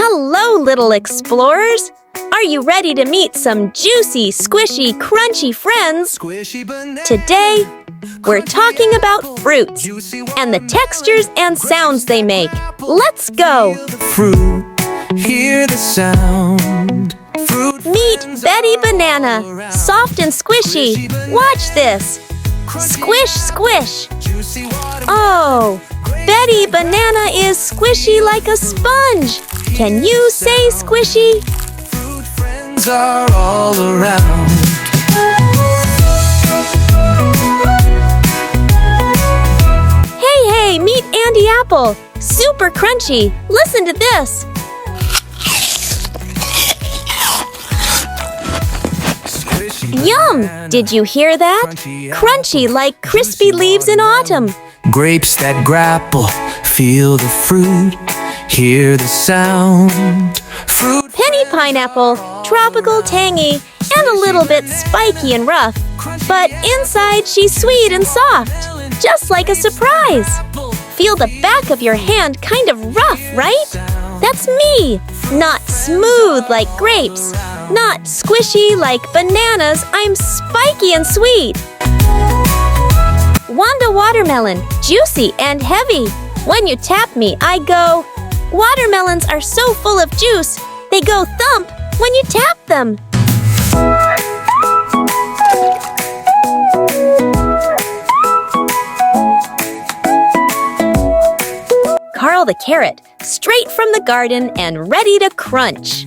Hello, little explorers! Are you ready to meet some juicy, squishy, crunchy friends? Today, we're talking about fruits and the textures and sounds they make. Let's go! Fruit, hear the sound. Meet Betty Banana, soft and squishy. Watch this. Squish, squish. Oh, Betty Banana is squishy like a sponge. Can you say squishy? Fruit friends are all around. Hey, meet Andy Apple. Super crunchy. Listen to this. Yum! Did you hear that? Crunchy like crispy leaves in autumn. Grapes that grapple, feel the fruit, hear the sound. Fruit Penny pineapple, tropical, tangy, and a little bit spiky and rough. But inside she's sweet and soft, just like a surprise. Feel the back of your hand kind of rough, right? That's me! Not smooth like grapes. Not squishy like bananas. I'm spiky and sweet. Wanda Watermelon, juicy and heavy. When you tap me, I go. Watermelons are so full of juice, they go thump when you tap them. Carl the carrot, straight from the garden and ready to crunch.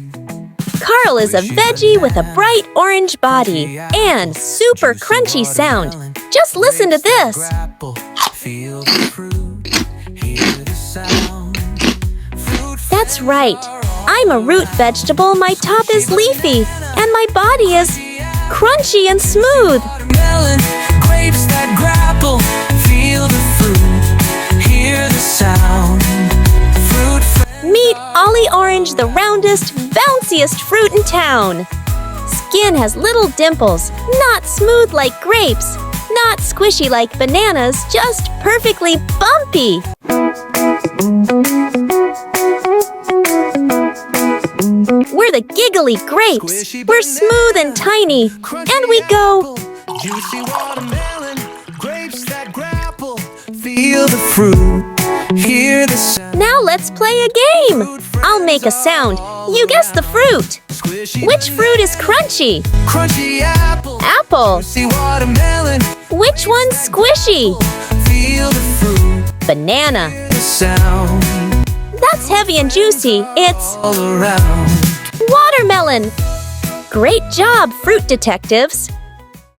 Carl is a veggie with a bright orange body and super crunchy sound. Just listen to this. That's right. I'm a root vegetable. My top is leafy and my body is crunchy and smooth. Grapes that grapple, feel the fruit, hear the sound. Meet Ollie Orange, the roundest, bounciest fruit in town. Skin has little dimples, not smooth like grapes, not squishy like bananas, just perfectly bumpy. We're the giggly grapes. We're smooth and tiny, and we go. Juicy watermelon, grapes that grapple, feel the fruit, hear the sound. Now let's play a game. I'll make a sound. You guess the fruit. Which fruit is crunchy? Crunchy apple, Apple. juicy watermelon, Which one's squishy? feel the fruit, Banana. the sound. That's heavy and juicy. It's All around. watermelon. Great job, fruit detectives.